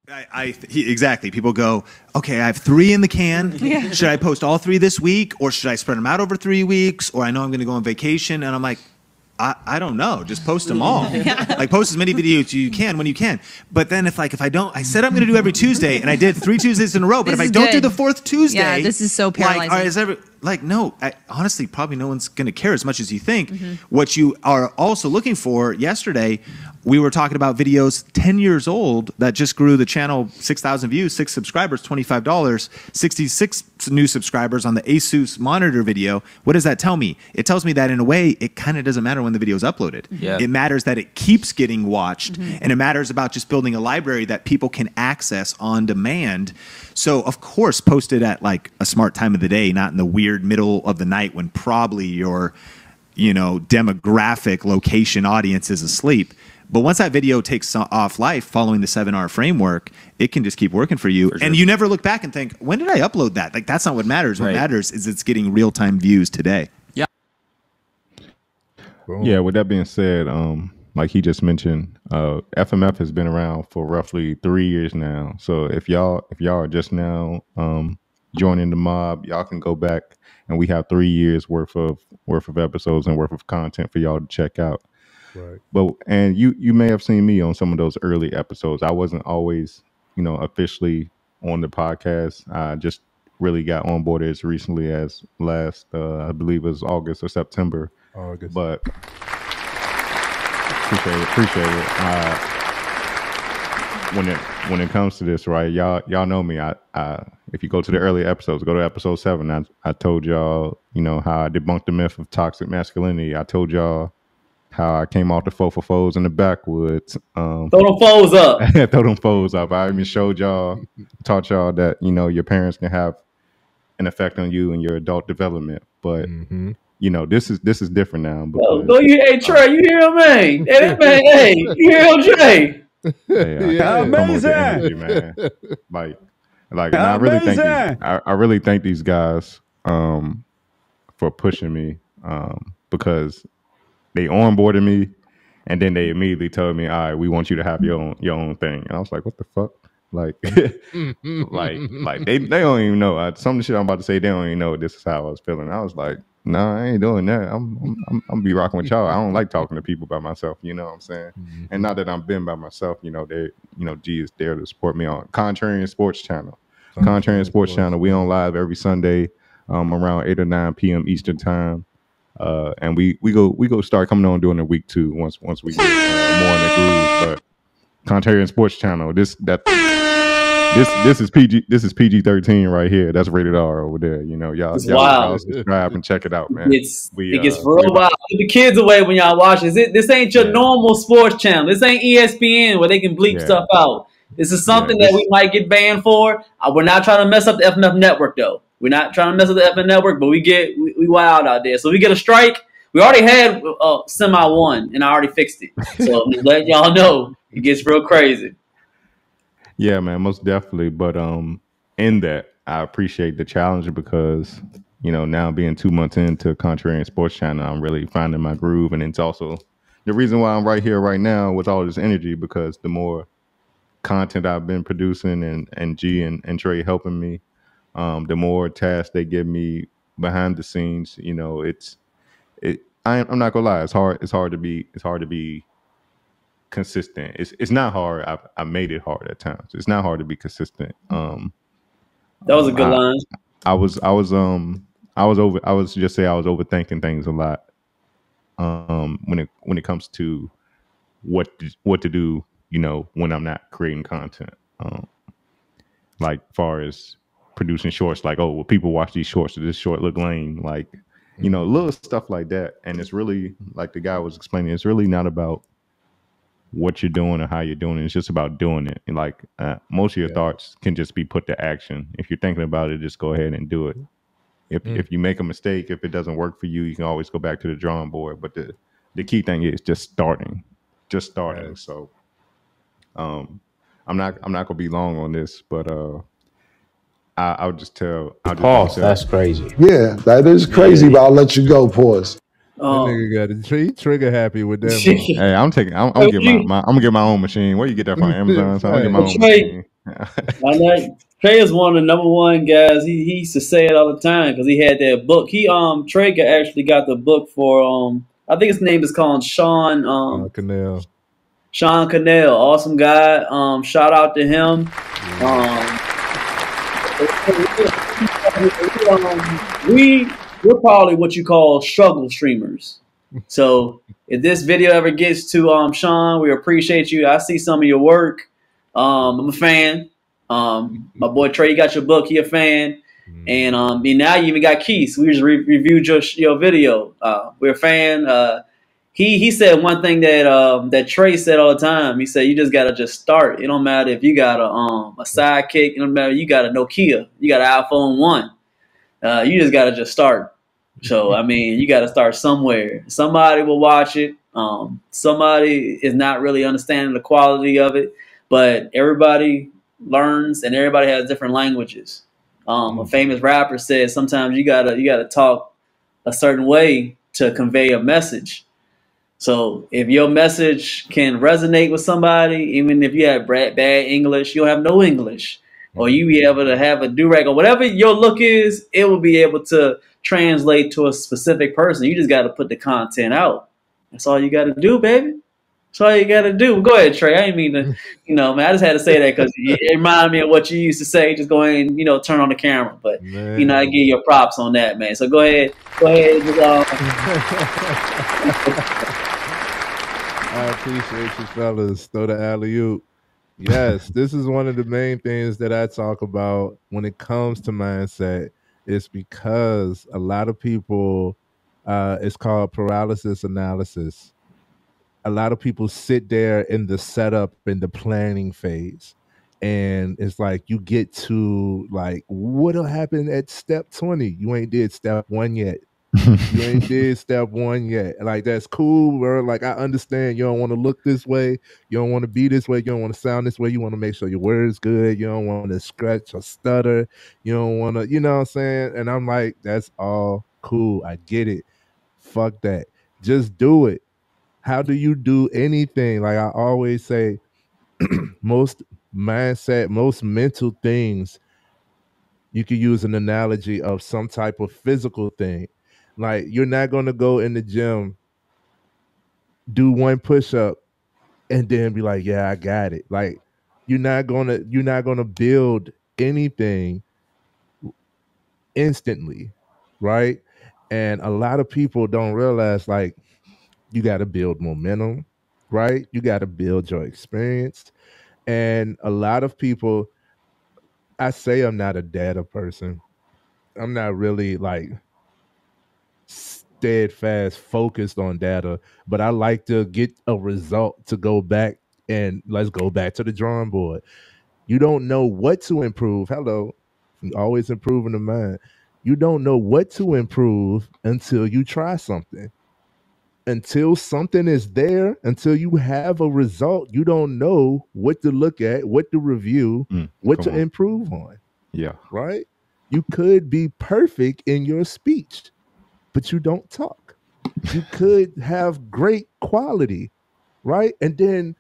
Exactly. People go, okay, I have 3 in the can. Yeah. Should I post all 3 this week, or should I spread them out over 3 weeks? Or I know I'm going to go on vacation, and I'm like, I don't know. Just post them all. Like, post as many videos as you can when you can. But then if I said I'm going to do every Tuesday, and I did 3 Tuesdays in a row. But if I don't do the 4th Tuesday, this is so paralyzing. No, honestly, probably no one's going to care as much as you think. What you are also looking for, yesterday, we were talking about videos 10 years old that just grew the channel 6,000 views, 6 subscribers, $25, 66 new subscribers on the Asus monitor video. What does that tell me? It tells me that in a way, it kind of doesn't matter when the video is uploaded. Yeah. It matters that it keeps getting watched, and it matters about just building a library that people can access on demand. So, of course, post it at like a smart time of the day, not in the weird middle of the night when probably your, demographic location audience is asleep. But once that video takes off life following the 7R framework, it can just keep working for you. For sure. And you never look back and think, when did I upload that? Like, that's not what matters. What matters is it's getting real-time views today. Yeah. Yeah, with that being said, like he just mentioned, FMF has been around for roughly 3 years now. So if y'all are just now joining the mob, y'all can go back, and we have 3 years worth of episodes and worth of content for y'all to check out. Right. And you may have seen me on some of those early episodes. I wasn't always, officially on the podcast. I just really got on board as recently as last, I believe it was August or September. August. But appreciate it. When it comes to this, right? Y'all know me. I if you go to the early episodes, go to episode 7. I told y'all, how I debunked the myth of toxic masculinity. I told y'all how I came off the foes in the backwoods. Throw them foes up. Throw them foes up. I even showed y'all, taught y'all that, your parents can have an effect on you and your adult development. But, this is different now. Hey, Trey, you hear him, man? Hey, you hear him, Jay? Hey, amazing, energy, man. Like, I really thank these guys for pushing me because they onboarded me, and then they immediately told me, "All right, we want you to have your own thing." And I was like, "What the fuck?" Like, like they don't even know. Some of the shit I'm about to say, they don't even know this is how I was feeling. I was like, "Nah, I ain't doing that. I'm be rocking with y'all. I don't like talking to people by myself. You know what I'm saying?" And not that I've been by myself. They, G is there to support me on Contrarian Sports Channel. Contrarian Sports Channel. We on live every Sunday, around 8 or 9 p.m. Eastern time. And we go start coming on during the week too. Once we get more in the groove. But Contrarian Sports Channel. This is PG. This is PG-13 right here. That's rated R over there. Y'all subscribe and check it out, man. It gets real wild. Put the kids away when y'all watch this. This ain't your normal sports channel. This ain't ESPN where they can bleep stuff out. This is something that we might get banned for. We're not trying to mess up the FMF network though. We're not trying to mess up the FMF network, but we wild out there. So we get a strike. We already had semi one, and I already fixed it. So just let y'all know it gets real crazy. Yeah, man, most definitely. But in that, I appreciate the challenge because now being 2 months into Contrarian Sports Channel, I'm really finding my groove, and it's also the reason why I'm right here right now with all this energy, because the more content I've been producing and G and Trey helping me. The more tasks they give me behind the scenes, I'm not gonna lie. It's hard to be consistent. It's not hard. I made it hard at times. It's not hard to be consistent. That was a good line. I was overthinking things a lot. When it comes to what to do, when I'm not creating content. Like far as producing shorts, like, oh, well, people watch these shorts, so this short look lame, like, little stuff like that. And it's really, like the guy was explaining, it's really not about what you're doing or how you're doing it. It's just about doing it. And like most of your thoughts can just be put to action. If you're thinking about it, just go ahead and do it. If you make a mistake, if it doesn't work for you, you can always go back to the drawing board. But the key thing is just starting. So I'm not gonna be long on this, but I'll just tell. Pause. That's crazy. Yeah, that is crazy, but I'll let you go. Pause. That nigga got it. Trigger happy with that. Hey, I'm gonna get my own machine. Where you get that from? Amazon? So I'm gonna get my own machine. I know Trey is one of the number one guys. He used to say it all the time because he had that book. Trey actually got the book for I think his name is called Canal. Sean Cannell, awesome guy. Shout out to him. We're probably what you call struggle streamers. So if this video ever gets to Sean, we appreciate you. I see some of your work. I'm a fan. My boy Trey, you got your book. He a fan. And now you even got Keith. We just reviewed your video. We're a fan. He said one thing that Trey said all the time. He said you just gotta just start. It don't matter if you got a sidekick. It don't matter you got a Nokia. You got an iPhone 1. You just gotta just start. So I mean, you gotta start somewhere. Somebody will watch it. Somebody is not really understanding the quality of it, but everybody learns and everybody has different languages. A famous rapper said sometimes you gotta talk a certain way to convey a message. So if your message can resonate with somebody, even if you have bad English, you'll have no English, or you be able to have a do-rag or whatever your look is, it will be able to translate to a specific person. You just got to put the content out. That's all you got to do, baby. That's all you got to do. Go ahead, Trey. I didn't mean to, man, I just had to say that because it reminded me of what you used to say. Just go ahead and, turn on the camera. But, I give you props on that, man. So go ahead. I appreciate you fellas. Throw the alley-oop. Yes, this is one of the main things that I talk about when it comes to mindset. It's because a lot of people, it's called paralysis analysis. A lot of people sit there in the setup in the planning phase. And it's like you get to like, what'll happen at step 20? You ain't did step 1 yet. You ain't did step 1 yet. Like, that's cool, bro. Like, I understand you don't want to look this way. You don't want to be this way. You don't want to sound this way. You want to make sure your word's good. You don't want to scratch or stutter. You don't want to, you know what I'm saying? And I'm like, that's all cool. I get it. Fuck that. Just do it. How do you do anything? Like I always say, most mindset, most mental things, you could use an analogy of some type of physical thing. Like, you're not going to go in the gym, do 1 push-up, and then be like, yeah, I got it. Like, you're not gonna build anything instantly, right? And a lot of people don't realize, like, you got to build momentum, right? You got to build your experience. And a lot of people, I say I'm not a data person. I'm not really like steadfast focused on data, but I like to get a result to go back and let's go back to the drawing board. You don't know what to improve. Hello. Always improving the mind. You don't know what to improve until you try something. Until something is there, until you have a result, you don't know what to look at, what to review, what to improve on. Yeah. Right? You could be perfect in your speech, but you don't talk. You could have great quality, right? And then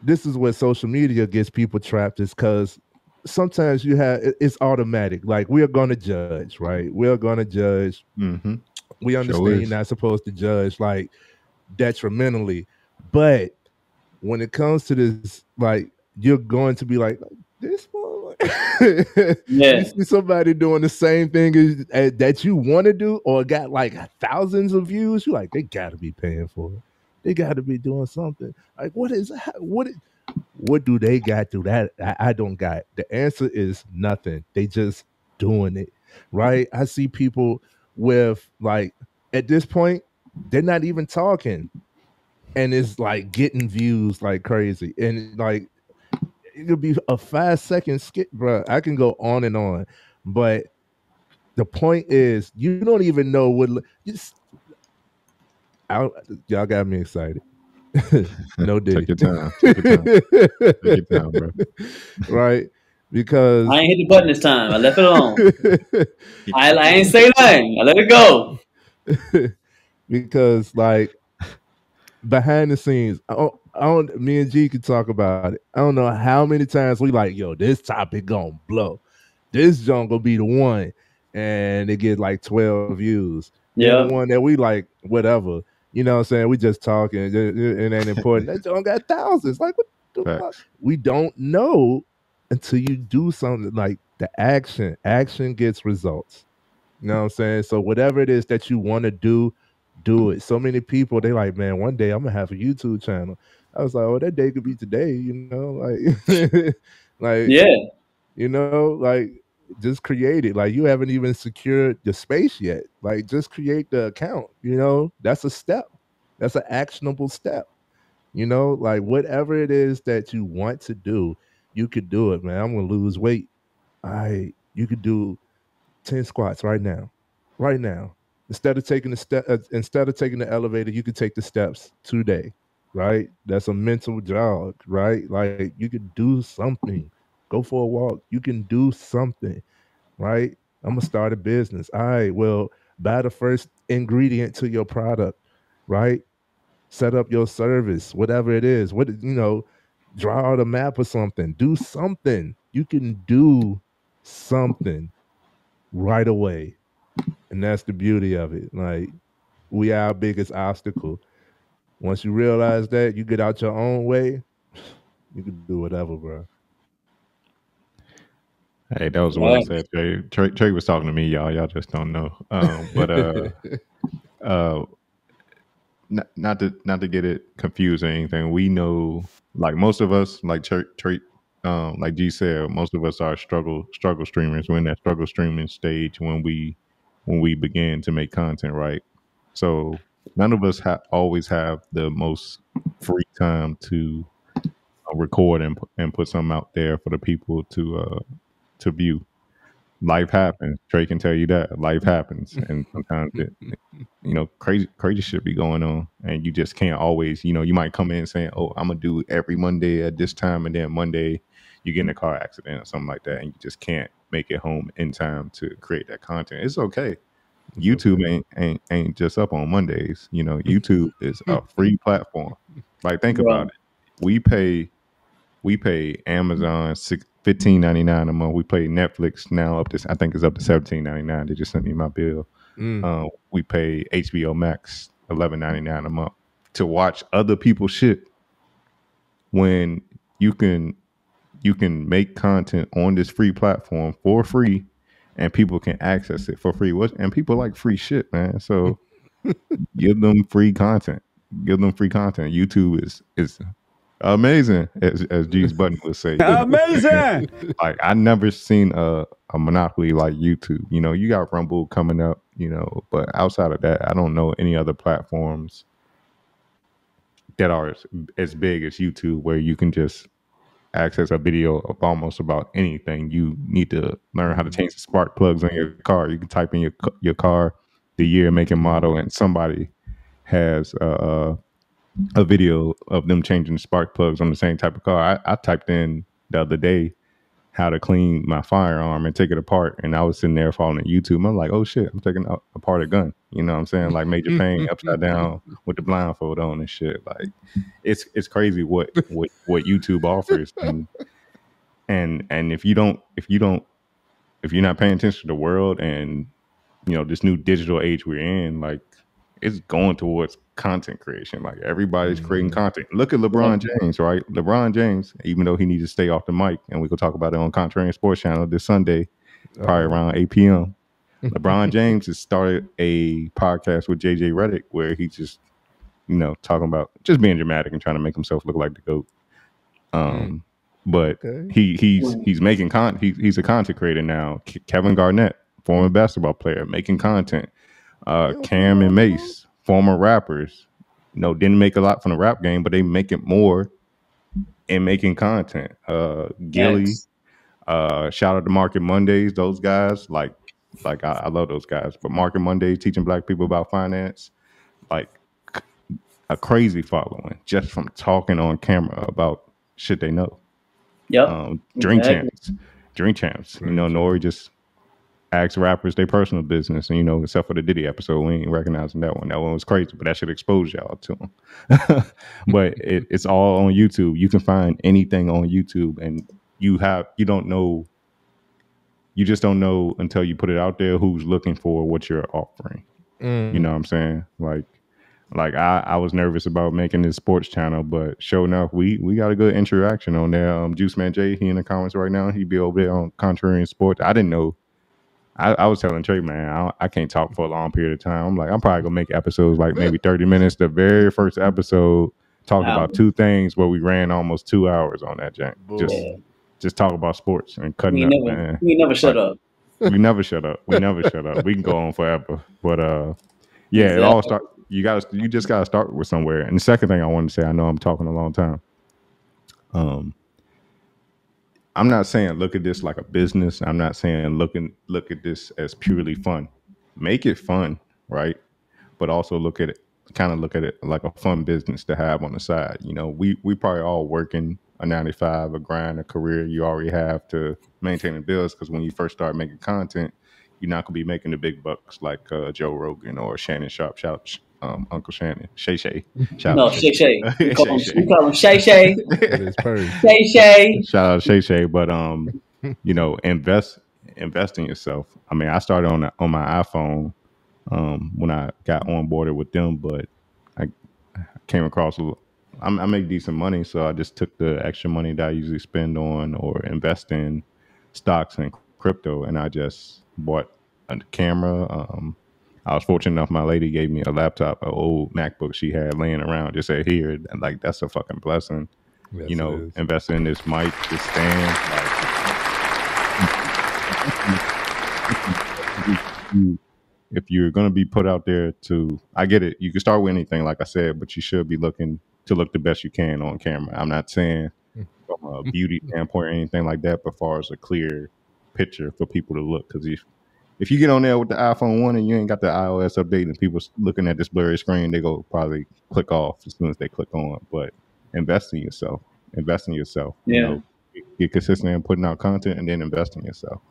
this is where social media gets people trapped, is because sometimes it's automatic. Like, we are going to judge, right? We are going to judge. Mm-hmm. We understand you're not supposed to judge like detrimentally, but when it comes to this, like, you're going to be like this one. You see somebody doing the same thing that you want to do, or got like thousands of views, you're like, they got to be paying for it. They got to be doing something. Like, what do they got to that I don't got? The answer is nothing. They just doing it, right? I see people with, like, at this point, they're not even talking, and it's like getting views like crazy. And like, it could be a 5-second skit, bro. I can go on and on, but the point is, you don't even know what. Y'all got me excited. No Diddy. Take your time. Take your time, bro. Right? Because I ain't hit the button this time. I left it alone. I ain't say nothing. I let it go. Because, like, behind the scenes, Me and G can talk about it. I don't know how many times we like, yo, this topic gonna blow. This junk gonna be the one. And it get like 12 views. Yeah. And the one that we like, whatever. You know what I'm saying? We just talking. It ain't important. That junk got thousands. Like, what the fuck? We don't know until you do something. Like the action. Action gets results. You know what I'm saying? So whatever it is that you want to do it. So many people, they like, man, one day I'm gonna have a YouTube channel. I was like, oh, that day could be today, you know, like, like, yeah, you know, like, just create it. Like, you haven't even secured the space yet. Like, just create the account. You know, that's a step. That's an actionable step. You know, like whatever it is that you want to do, you could do it, man. I'm gonna lose weight. You could do 10 squats right now. Right now. Instead of taking the elevator, you could take the steps today, right? That's a mental jog, right? Like you could do something. Go for a walk. You can do something, right? I'm gonna start a business. All right, well, buy the first ingredient to your product, right? Set up your service, whatever it is. Draw out a map or something. Do something. You can do something right away. And that's the beauty of it. Like, we are our biggest obstacle. Once you realize that, you get out your own way, you can do whatever, bro. Hey, that was well said, Trey. Trey was talking to me, y'all. Y'all just don't know. Not to get it confused or anything. We know, like most of us, like Trey, like G said, most of us are struggle streamers. We're in that struggle streaming stage when we begin to make content, right? So none of us always have the most free time to record and put something out there for the people to view. Life happens. Trey can tell you that life happens, and sometimes crazy shit be going on, and you just can't always. You might come in saying, "Oh, I'm gonna do every Monday at this time," and then Monday you get in a car accident or something like that, and you just can't make it home in time to create that content. It's okay. YouTube ain't just up on Mondays. YouTube is a free platform. Like, think about it. We pay Amazon $15.99 a month. We pay Netflix now I think it's up to $17.99. They just sent me my bill. We pay HBO Max $11.99 a month to watch other people's shit. When you can make content on this free platform for free, and people can access it for free. And people like free shit, man. So give them free content. YouTube is amazing, as G's button would say. Amazing. Like, I never seen a monopoly like YouTube. You got Rumble coming up, but outside of that, I don't know any other platforms that are as big as YouTube, where you can just access a video of almost about anything. You need to learn how to change the spark plugs on your car. You can type in your car, the year, make, and model, and somebody has a video of them changing the spark plugs on the same type of car. I typed in the other day how to clean my firearm and take it apart, and I was sitting there following YouTube. I'm like, oh shit, I'm taking apart a gun. You know what I'm saying? Like Major Payne upside down with the blindfold on and shit. Like, it's crazy what YouTube offers, and if you're not paying attention to the world and this new digital age we're in, like, it's going towards content creation. Like, everybody's creating content. Look at LeBron James, right? LeBron James, even though he needs to stay off the mic, and we can talk about it on Contrarian Sports Channel this Sunday, probably around 8 p.m. LeBron James has started a podcast with JJ Redick where he's just, talking about just being dramatic and trying to make himself look like the GOAT. But he's making content. He's a content creator now. Kevin Garnett, former basketball player, making content. Cam and Mace, former rappers, didn't make a lot from the rap game, but they make it more in making content. Gilly, shout out to Market Mondays. Those guys, like I love those guys. But Market Mondays, teaching Black people about finance, like a crazy following just from talking on camera about shit they know. Yep. Drink Champs. Nori just ask rappers their personal business, and you know, except for the Diddy episode, we ain't recognizing that one. That one was crazy, but that should expose y'all to them. But it's all on YouTube. You can find anything on YouTube, and you don't know. You just don't know until you put it out there who's looking for what you're offering. You know what I'm saying? Like I was nervous about making this sports channel, but sure enough, we got a good interaction on there. Juice Man J, he in the comments right now. He be over there on Contrarian Sports. I didn't know. I was telling Trey, man, I can't talk for a long period of time. I'm like, I'm probably gonna make episodes like maybe 30 minutes. The very first episode talking about two things where we ran almost 2 hours on that jank. Just talk about sports and cutting up, man. We never shut up. We never shut up. We never shut up. We can go on forever. But yeah, exactly. It all start. You just gotta start with somewhere. And the second thing I wanted to say, I know I'm talking a long time. I'm not saying look at this like a business. I'm not saying look at this as purely fun. Make it fun, right? But also look at it like a fun business to have on the side. You know, we probably all working a 9-to-5, a grind, a career you already have to maintain the bills. Because when you first start making content, you're not gonna be making the big bucks like Joe Rogan or Shannon Sharp. Shout Uncle Shannon, Shay Shay. No, Shay Shay. We call him Shay Shay. Shay Shay. Shout out Shay Shay. But you know, invest in yourself. I mean, I started on my iPhone when I got on boarded with them, but I came across I make decent money, so I just took the extra money that I usually spend on or invest in stocks and crypto, and I just bought a camera. I was fortunate enough, my lady gave me a laptop, an old MacBook she had laying around, just said, here, and like, that's a fucking blessing. Yes, you know, investing in this mic, this stand. Like, if you're going to be put out there I get it, you can start with anything, like I said, but you should be looking to look the best you can on camera. I'm not saying from a beauty standpoint or anything like that, but as far as a clear picture for people to look, because if you get on there with the iPhone 1 and you ain't got the iOS update and people looking at this blurry screen, they go probably click off as soon as they click on. But invest in yourself. Yeah. You know, get consistent in putting out content and then invest in yourself.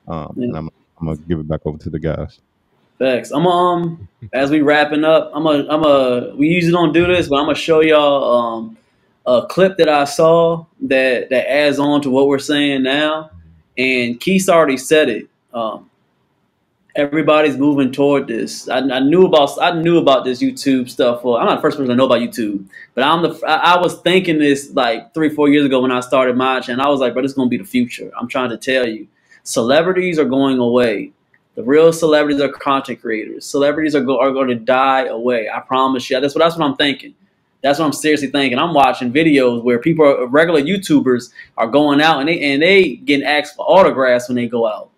And I'm gonna give it back over to the guys. Thanks. I'm as we wrapping up, we usually don't do this, but I'm gonna show y'all a clip that I saw that adds on to what we're saying now. And Keith already said it. Everybody's moving toward this. I knew about this YouTube stuff. Well, I'm not the first person to know about YouTube, but I was thinking this like 3-4 years ago when I started my channel. I was like, bro, this is gonna be the future. I'm trying to tell you, celebrities are going away. The real celebrities are content creators. Celebrities are going to die away. I promise you. That's what I'm thinking. That's what I'm seriously thinking. I'm watching videos where regular YouTubers are going out and they getting asked for autographs when they go out.